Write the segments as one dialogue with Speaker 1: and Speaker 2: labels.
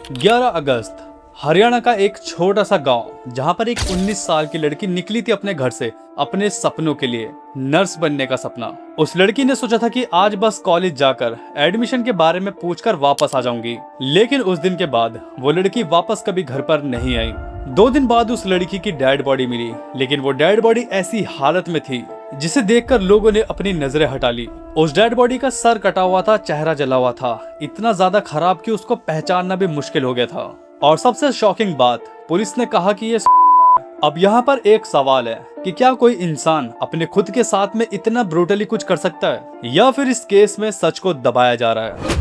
Speaker 1: 11 अगस्त हरियाणा का एक छोटा सा गांव जहां पर एक 19 साल की लड़की निकली थी अपने घर से अपने सपनों के लिए, नर्स बनने का सपना। उस लड़की ने सोचा था कि आज बस कॉलेज जाकर एडमिशन के बारे में पूछकर वापस आ जाऊंगी, लेकिन उस दिन के बाद वो लड़की वापस कभी घर पर नहीं आई। 2 दिन बाद उस लड़की की डेड बॉडी मिली, लेकिन वो डेड बॉडी ऐसी हालत में थी जिसे देखकर लोगों ने अपनी नजरें हटा ली। उस डेड बॉडी का सर कटा हुआ था, चेहरा जला हुआ था, इतना ज्यादा खराब कि उसको पहचानना भी मुश्किल हो गया था। और सबसे शॉकिंग बात, पुलिस ने कहा कि ये अब यहाँ पर एक सवाल है कि क्या कोई इंसान अपने खुद के साथ में इतना ब्रूटली कुछ कर सकता है, या फिर इस केस में सच को दबाया जा रहा है।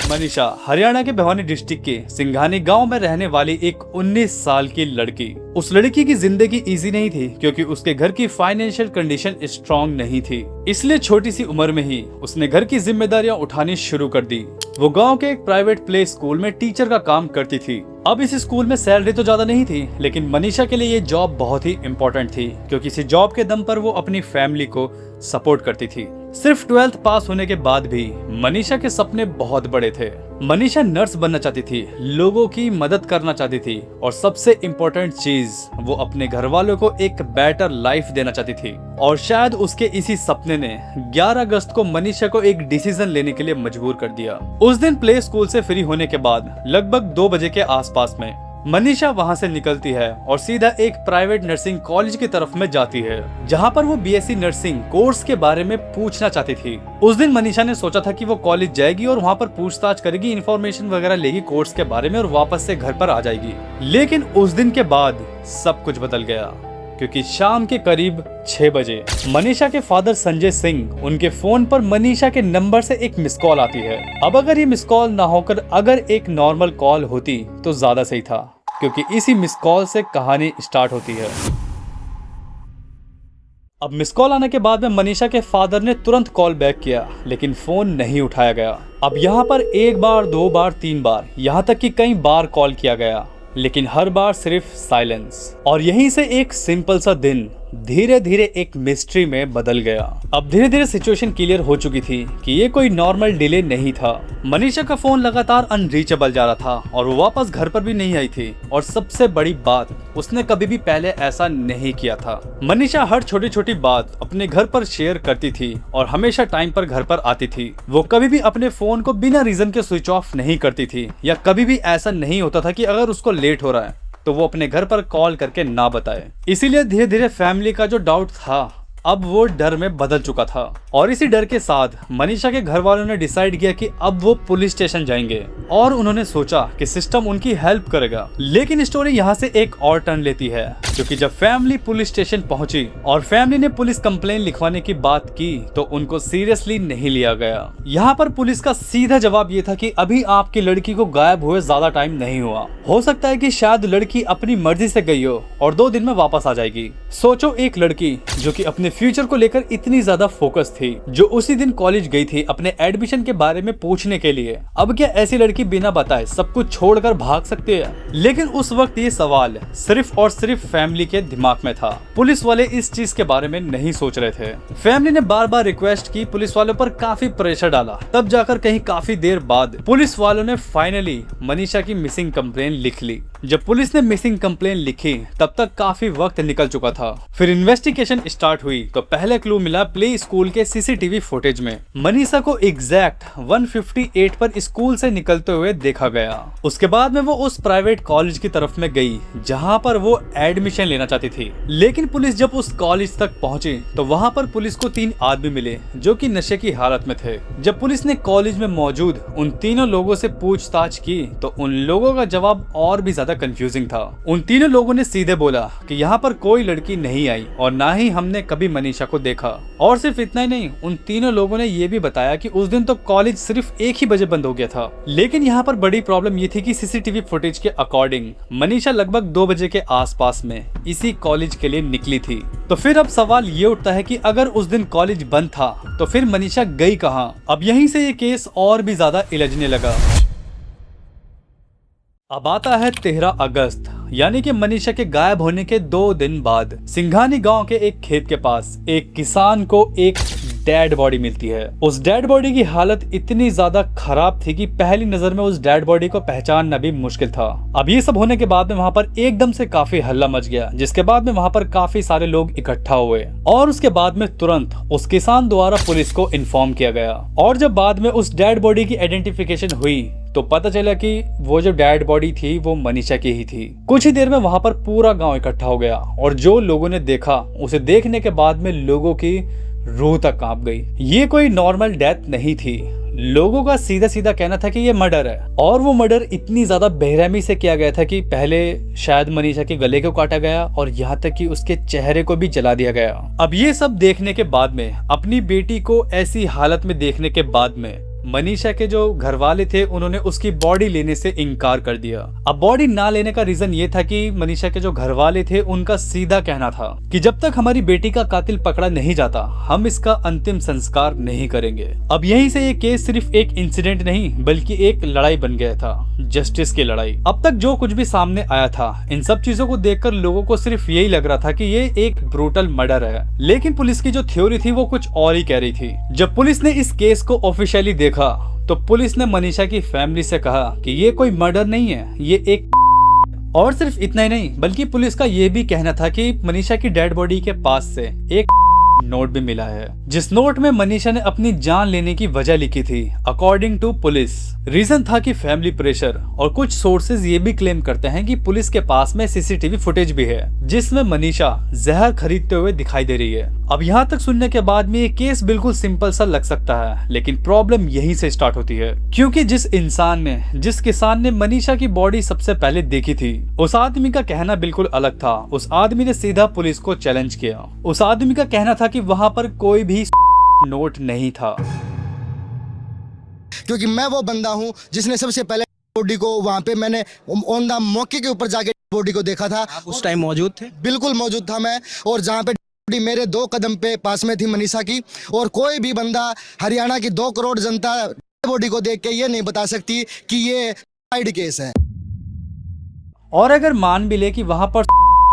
Speaker 1: मनीषा हरियाणा के भिवानी डिस्ट्रिक्ट के सिंघानी गांव में रहने वाली एक 19 साल की लड़की। उस लड़की की जिंदगी इजी नहीं थी क्योंकि उसके घर की फाइनेंशियल कंडीशन स्ट्रांग नहीं थी, इसलिए छोटी सी उम्र में ही उसने घर की जिम्मेदारियां उठानी शुरू कर दी। वो गांव के एक प्राइवेट प्ले स्कूल में टीचर का काम करती थी। अब इस स्कूल में सैलरी तो ज्यादा नहीं थी, लेकिन मनीषा के लिए ये जॉब बहुत ही इम्पोर्टेंट थी क्योंकि इसी जॉब के दम पर वो अपनी फैमिली को सपोर्ट करती थी। सिर्फ 12th पास होने के बाद भी मनीषा के सपने बहुत बड़े थे। मनीषा नर्स बनना चाहती थी, लोगों की मदद करना चाहती थी, और सबसे इम्पोर्टेंट चीज, वो अपने घर वालों को एक बेटर लाइफ देना चाहती थी। और शायद उसके इसी सपने ने 11 अगस्त को मनीषा को एक डिसीजन लेने के लिए मजबूर कर दिया। उस दिन प्ले स्कूल से फ्री होने के बाद लगभग 2 बजे के आसपास में मनीषा वहां से निकलती है और सीधा एक प्राइवेट नर्सिंग कॉलेज की तरफ में जाती है, जहां पर वो बीएससी नर्सिंग कोर्स के बारे में पूछना चाहती थी। उस दिन मनीषा ने सोचा था कि वो कॉलेज जाएगी और वहां पर पूछताछ करेगी, इन्फॉर्मेशन वगैरह लेगी कोर्स के बारे में और वापस से घर पर आ जाएगी। लेकिन उस दिन के बाद सब कुछ बदल गया क्योंकि शाम के करीब 6 बजे मनीषा के फादर संजय सिंह, उनके फोन पर मनीषा के नंबर से एक मिस कॉल आती है। अब अगर ये मिस कॉल ना होकर अगर एक नॉर्मल कॉल होती तो ज्यादा सही था, क्योंकि इसी मिस कॉल से कहानी स्टार्ट होती है। अब मिस कॉल आने के बाद में मनीषा के फादर ने तुरंत कॉल बैक किया, लेकिन फोन नहीं उठाया गया। अब यहाँ पर 1 बार 2 बार 3 बार, यहाँ तक कि कई बार कॉल किया गया, लेकिन हर बार सिर्फ साइलेंस। और यहीं से एक सिंपल सा दिन धीरे धीरे एक मिस्ट्री में बदल गया। अब धीरे धीरे सिचुएशन क्लियर हो चुकी थी कि ये कोई नॉर्मल डिले नहीं था। मनीषा का फोन लगातार अनरीचेबल जा रहा था और वो वापस घर पर भी नहीं आई थी। और सबसे बड़ी बात, उसने कभी भी पहले ऐसा नहीं किया था। मनीषा हर छोटी छोटी बात अपने घर पर शेयर करती थी और हमेशा टाइम पर घर पर आती थी। वो कभी भी अपने फोन को बिना रीजन के स्विच ऑफ नहीं करती थी, या कभी भी ऐसा नहीं होता था कि अगर उसको लेट हो रहा है तो वो अपने घर पर कॉल करके ना बताए। इसीलिए धीरे धीरे फैमिली का जो डाउट था अब वो डर में बदल चुका था। और इसी डर के साथ मनीषा के घर वालों ने डिसाइड किया कि अब वो पुलिस स्टेशन जाएंगे, और उन्होंने सोचा कि सिस्टम उनकी हेल्प करेगा। लेकिन स्टोरी यहाँ से एक और टर्न लेती है, क्योंकि जब फैमिली पुलिस स्टेशन पहुंची और फैमिली ने पुलिस कंप्लेन लिखवाने की बात की तो उनको सीरियसली नहीं लिया गया। यहाँ पर पुलिस का सीधा जवाब ये था कि अभी आपकी लड़की को गायब हुए ज्यादा टाइम नहीं हुआ, हो सकता है कि शायद लड़की अपनी मर्जी से गई हो और 2 दिन में वापस आ जाएगी। सोचो, एक लड़की जो कि अपने फ्यूचर को लेकर इतनी ज्यादा फोकस थी, जो उसी दिन कॉलेज गई थी अपने एडमिशन के बारे में पूछने के लिए, अब क्या ऐसी लड़की बिना बताए सब कुछ छोड़कर भाग सकती है? लेकिन उस वक्त ये सवाल सिर्फ और सिर्फ फैमिली के दिमाग में था। पुलिस वाले इस चीज के बारे में नहीं सोच रहे थे। फैमिली ने बार बार रिक्वेस्ट की, पुलिस वालों पर काफी प्रेशर डाला, तब जाकर कहीं काफी देर बाद पुलिस वालों ने फाइनली मनीषा की मिसिंग कंप्लेन लिख ली। जब पुलिस ने मिसिंग कंप्लेन लिखी तब तक काफी वक्त निकल चुका था। फिर इन्वेस्टिगेशन स्टार्ट हुई तो पहले क्लू मिला प्ले स्कूल के सीसीटीवी फुटेज में। मनीषा को एग्जैक्ट 158 पर स्कूल से निकलते हुए देखा गया। उसके बाद में वो उस प्राइवेट कॉलेज की तरफ में गई जहां पर वो एडमिशन लेना चाहती थी। लेकिन पुलिस जब उस कॉलेज तक पहुंची तो वहां पर पुलिस को 3 आदमी मिले जो कि नशे की हालत में थे। जब पुलिस ने कॉलेज में मौजूद उन तीनों लोगों से पूछताछ की तो उन लोगों का जवाब और भी ज्यादा कंफ्यूजिंग था। उन तीनों लोगों ने सीधे बोला कि यहाँ पर कोई लड़की नहीं आई और ना ही हमने कभी मनीषा को देखा। और सिर्फ इतना ही नहीं, उन तीनों लोगों ने ये भी बताया कि उस दिन तो कॉलेज सिर्फ 1 ही बजे बंद हो गया था। लेकिन यहाँ पर बड़ी प्रॉब्लम ये थी कि सीसीटीवी फुटेज के अकॉर्डिंग मनीषा लगभग 2 बजे के आसपास में इसी कॉलेज के लिए निकली थी। तो फिर अब सवाल ये उठता है कि अगर उस दिन कॉलेज बंद था तो फिर मनीषा गई कहाँ? अब यहीं से ये केस और भी ज्यादा उलझने लगा। अब आता है 13 अगस्त, यानी कि मनीषा के गायब होने के 2 दिन बाद सिंघानी गांव के एक खेत के पास एक किसान को एक डेड बॉडी मिलती है। उस डेड बॉडी की हालत इतनी ज्यादा खराब थी कि पहली नजर में उस डेड बॉडी को पहचानना भी मुश्किल था। अब ये सब होने के बाद में वहाँ पर एकदम से काफी हल्ला मच गया, जिसके बाद में वहाँ पर काफी सारे लोग इकट्ठा हुए और उसके बाद में तुरंत उस किसान द्वारा पुलिस को इन्फॉर्म किया गया। और जब बाद में उस डेड बॉडी की आइडेंटिफिकेशन हुई तो पता चला कि वो जो डेड बॉडी थी वो मनीषा की ही थी। कुछ ही देर में वहां पर पूरा गांव इकट्ठा हो गया और जो लोगों ने देखा उसे देखने के बाद में लोगों की रूह तक कांप गई। ये कोई नॉर्मल डेथ नहीं थी। लोगों का सीधा सीधा कहना था कि ये मर्डर है और वो मर्डर इतनी ज्यादा बेरहमी से किया गया था कि पहले शायद मनीषा के गले को काटा गया और यहाँ तक कि उसके चेहरे को भी जला दिया गया। अब ये सब देखने के बाद में, अपनी बेटी को ऐसी हालत में देखने के बाद में, मनीषा के जो घर वाले थे उन्होंने उसकी बॉडी लेने से इनकार कर दिया। अब बॉडी ना लेने का रीजन ये था कि मनीषा के जो घर वाले थे उनका सीधा कहना था कि जब तक हमारी बेटी का कातिल पकड़ा नहीं जाता हम इसका अंतिम संस्कार नहीं करेंगे। अब यहीं से ये केस सिर्फ एक इंसिडेंट नहीं बल्कि एक लड़ाई बन गया था, जस्टिस की लड़ाई। अब तक जो कुछ भी सामने आया था इन सब चीजों को देखकर लोगों को सिर्फ यही लग रहा था कि ये एक ब्रूटल मर्डर है, लेकिन पुलिस की जो थ्योरी थी वो कुछ और ही कह रही थी। जब पुलिस ने इस केस को ऑफिशियली देखा तो पुलिस ने मनीषा की फैमिली से कहा कि ये कोई मर्डर नहीं है, ये एक। और सिर्फ इतना ही नहीं बल्कि पुलिस का ये भी कहना था कि मनीषा की डेड बॉडी के पास से एक नोट भी मिला है, जिस नोट में मनीषा ने अपनी जान लेने की वजह लिखी थी। अकॉर्डिंग टू पुलिस रीजन था कि फैमिली प्रेशर, और कुछ सोर्सेज ये भी क्लेम करते हैं कि पुलिस के पास में सीसीटीवी फुटेज भी है जिसमें मनीषा जहर खरीदते हुए दिखाई दे रही है। अब यहाँ तक सुनने के बाद में ये केस बिल्कुल सिंपल सा लग सकता है, लेकिन प्रॉब्लम यहीं से स्टार्ट होती है, क्योंकि जिस किसान ने मनीषा की बॉडी सबसे पहले देखी थी उस आदमी का कहना बिल्कुल अलग था। उस आदमी ने सीधा पुलिस को चैलेंज किया। उस आदमी का कहना था कि वहाँ पर कोई भी नोट नहीं था,
Speaker 2: क्योंकि मैं वो बंदा हूँ जिसने सबसे पहले बॉडी को वहाँ पे मैंने ऑन द मौके के ऊपर जाके बॉडी को देखा था।
Speaker 3: आप उस टाइम मौजूद थे?
Speaker 2: बिल्कुल मौजूद था मैं, और जहाँ पे बॉडी मेरे 2 कदम पे पास में थी मनीषा की। और कोई भी बंदा हरियाणा की 2 करोड़ जनता बॉडी को देख के ये नहीं बता सकती कि ये साइड केस है।
Speaker 1: और अगर मान भी ले कि वहाँ पर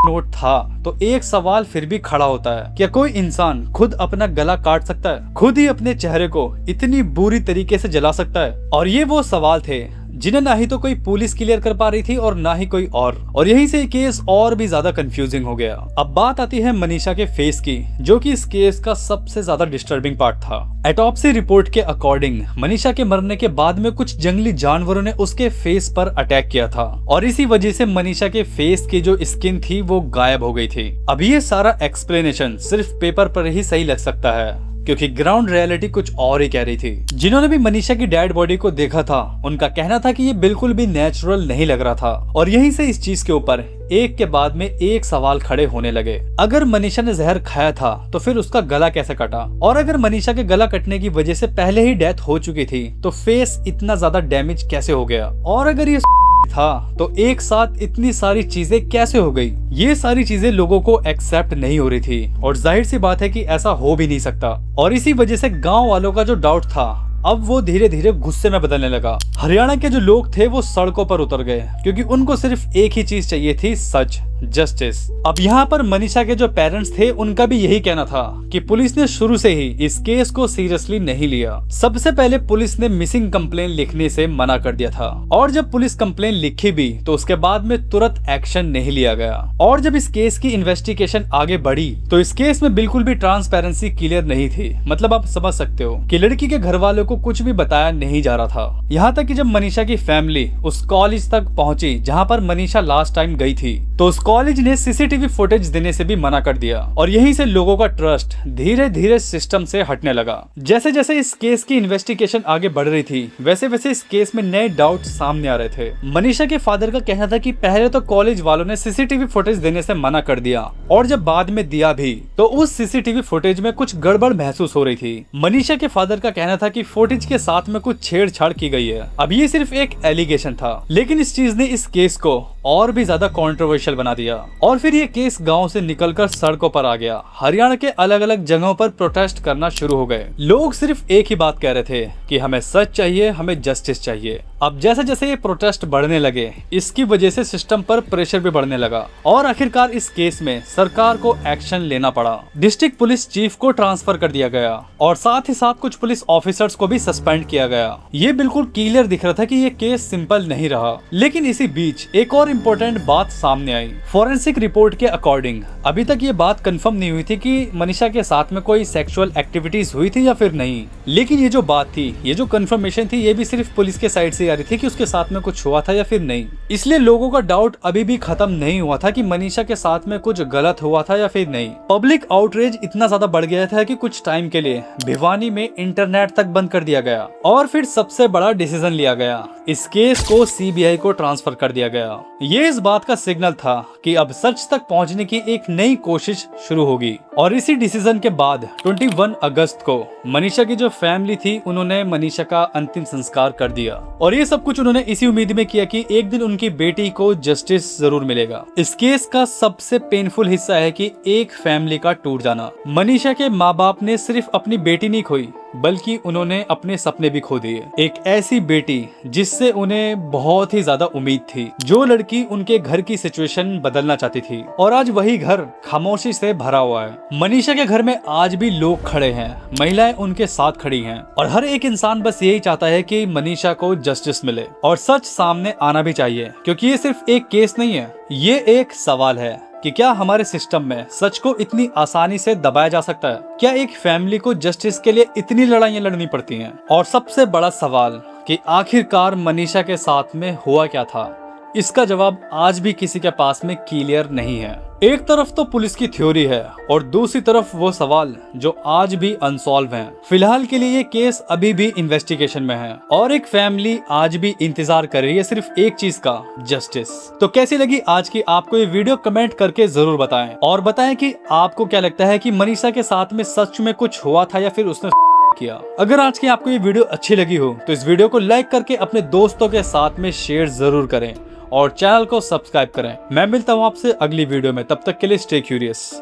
Speaker 1: नोट था तो एक सवाल फिर भी खड़ा होता है, क्या कोई इंसान खुद अपना गला काट सकता है, खुद ही अपने चेहरे को इतनी बुरी तरीके से जला सकता है? और ये वो सवाल थे जिन्हें ना ही तो कोई पुलिस क्लियर कर पा रही थी और ना ही कोई और यहीं से केस और भी ज्यादा कंफ्यूजिंग हो गया। अब बात आती है मनीषा के फेस की, जो कि इस केस का सबसे ज्यादा डिस्टर्बिंग पार्ट था। ऑटोप्सी रिपोर्ट के अकॉर्डिंग मनीषा के मरने के बाद में कुछ जंगली जानवरों ने उसके फेस पर अटैक किया था और इसी वजह से मनीषा के फेस की जो स्किन थी वो गायब हो गई थी। अब ये सारा एक्सप्लेनेशन सिर्फ पेपर पर ही सही लग सकता है, क्योंकि ग्राउंड रियलिटी कुछ और ही कह रही थी। जिन्होंने भी मनीषा की डेड बॉडी को देखा था उनका कहना था कि ये बिल्कुल भी नेचुरल नहीं लग रहा था। और यहीं से इस चीज के ऊपर एक के बाद में एक सवाल खड़े होने लगे। अगर मनीषा ने जहर खाया था तो फिर उसका गला कैसे कटा? और अगर मनीषा के गला कटने की वजह से पहले ही डेथ हो चुकी थी तो फेस इतना ज्यादा डैमेज कैसे हो गया? और अगर ये था तो एक साथ इतनी सारी चीजें कैसे हो गई? ये सारी चीजें लोगों को एक्सेप्ट नहीं हो रही थी और जाहिर सी बात है कि ऐसा हो भी नहीं सकता। और इसी वजह से गांव वालों का जो डाउट था अब वो धीरे धीरे गुस्से में बदलने लगा। हरियाणा के जो लोग थे वो सड़कों पर उतर गए क्योंकि उनको सिर्फ एक ही चीज चाहिए थी, सच, जस्टिस। अब यहाँ पर मनीषा के जो पेरेंट्स थे उनका भी यही कहना था कि पुलिस ने शुरू से ही इस केस को सीरियसली नहीं लिया। सबसे पहले पुलिस ने मिसिंग कंप्लेन लिखने से मना कर दिया था और जब पुलिस कंप्लेन लिखी भी तो उसके बाद में तुरंत एक्शन नहीं लिया गया। और जब इस केस की इन्वेस्टिगेशन आगे बढ़ी तो इस केस में बिल्कुल भी ट्रांसपेरेंसी क्लियर नहीं थी। मतलब आप समझ सकते हो कि लड़की के घर वालों को कुछ भी बताया नहीं जा रहा था। यहाँ तक कि जब मनीषा की फैमिली उस कॉलेज तक पहुंची जहाँ पर मनीषा लास्ट टाइम गई थी तो उस कॉलेज ने सीसीटीवी फुटेज देने से भी मना कर दिया। और यहीं से लोगों का ट्रस्ट धीरे धीरे सिस्टम से हटने लगा। जैसे जैसे इस केस की इन्वेस्टिगेशन आगे बढ़ रही थी वैसे वैसे इस केस में नए डाउट सामने आ रहे थे। मनीषा के फादर का कहना था कि पहले तो कॉलेज वालों ने सीसीटीवी फुटेज देने से मना कर दिया और जब बाद में दिया भी तो उस सीसीटीवी फुटेज में कुछ गड़बड़ महसूस हो रही थी। मनीषा के फादर का कहना था कि फुटेज के साथ में कुछ छेड़छाड़ की गई है। अब ये सिर्फ एक एलिगेशन था, लेकिन इस चीज ने इस केस को और भी ज्यादा कंट्रोवर्शियल बना दिया और फिर ये केस गांव से निकलकर सड़कों पर आ गया। हरियाणा के अलग अलग जगहों पर प्रोटेस्ट करना शुरू हो गए। लोग सिर्फ एक ही बात कह रहे थे कि हमें सच चाहिए, हमें जस्टिस चाहिए। अब जैसे जैसे ये प्रोटेस्ट बढ़ने लगे, इसकी वजह से सिस्टम पर प्रेशर भी बढ़ने लगा और आखिरकार इस केस में सरकार को एक्शन लेना पड़ा। डिस्ट्रिक्ट पुलिस चीफ को ट्रांसफर कर दिया गया और साथ ही साथ कुछ पुलिस ऑफिसर्स को भी सस्पेंड किया गया। ये बिल्कुल क्लियर दिख रहा था कि ये केस सिंपल नहीं रहा। लेकिन इसी बीच एक और इम्पोर्टेंट बात सामने आई। फॉरेंसिक रिपोर्ट के अकॉर्डिंग अभी तक ये बात कंफर्म नहीं हुई थी कि मनीषा के साथ में कोई सेक्सुअल एक्टिविटीज हुई थी या फिर नहीं। लेकिन ये जो बात थी, ये जो कंफर्मेशन थी, ये भी सिर्फ पुलिस के साइड से आ रही थी कि उसके साथ में कुछ हुआ था या फिर नहीं। इसलिए लोगों का डाउट अभी भी खत्म नहीं हुआ था कि मनीषा के साथ में कुछ गलत हुआ था या फिर नहीं। पब्लिक आउटरीच इतना ज्यादा बढ़ गया था कि कुछ टाइम के लिए भिवानी में इंटरनेट तक बंद कर दिया गया और फिर सबसे बड़ा डिसीजन लिया गया, इस केस को सीबीआई को ट्रांसफर कर दिया गया। ये इस बात का सिग्नल था कि अब सच तक पहुंचने की एक नई कोशिश शुरू होगी। और इसी डिसीजन के बाद 21 अगस्त को मनीषा की जो फैमिली थी, उन्होंने मनीषा का अंतिम संस्कार कर दिया और ये सब कुछ उन्होंने इसी उम्मीद में किया कि एक दिन उनकी बेटी को जस्टिस जरूर मिलेगा। इस केस का सबसे पेनफुल हिस्सा है कि एक फैमिली का टूट जाना। मनीषा के माँ बाप ने सिर्फ अपनी बेटी नहीं खोई, बल्कि उन्होंने अपने सपने भी खो दिए। एक ऐसी बेटी जिससे उन्हें बहुत ही ज्यादा उम्मीद थी, जो लड़की उनके घर की सिचुएशन बदलना चाहती थी, और आज वही घर खामोशी से भरा हुआ है। मनीषा के घर में आज भी लोग खड़े हैं, महिलाएं उनके साथ खड़ी हैं और हर एक इंसान बस यही चाहता है कि मनीषा को जस्टिस मिले और सच सामने आना भी चाहिए, क्योंकि ये सिर्फ एक केस नहीं है, ये एक सवाल है कि क्या हमारे सिस्टम में सच को इतनी आसानी से दबाया जा सकता है? क्या एक फैमिली को जस्टिस के लिए इतनी लड़ाइयां लड़नी पड़ती हैं? और सबसे बड़ा सवाल कि आखिरकार मनीषा के साथ में हुआ क्या था, इसका जवाब आज भी किसी के पास में क्लियर नहीं है। एक तरफ तो पुलिस की थ्योरी है और दूसरी तरफ वो सवाल जो आज भी अनसॉल्व हैं। फिलहाल के लिए ये केस अभी भी इन्वेस्टिगेशन में है और एक फैमिली आज भी इंतजार कर रही है सिर्फ एक चीज का, जस्टिस। तो कैसी लगी आज की आपको ये वीडियो, कमेंट करके जरूर बताएं और बताएं कि आपको क्या लगता है कि मनीषा के साथ में सच में कुछ हुआ था या फिर उसने किया। अगर आज की आपको ये वीडियो अच्छी लगी हो तो इस वीडियो को लाइक करके अपने दोस्तों के साथ में शेयर जरूर करें और चैनल को सब्सक्राइब करें। मैं मिलता हूँ आपसे अगली वीडियो में, तब तक के लिए स्टे क्यूरियस।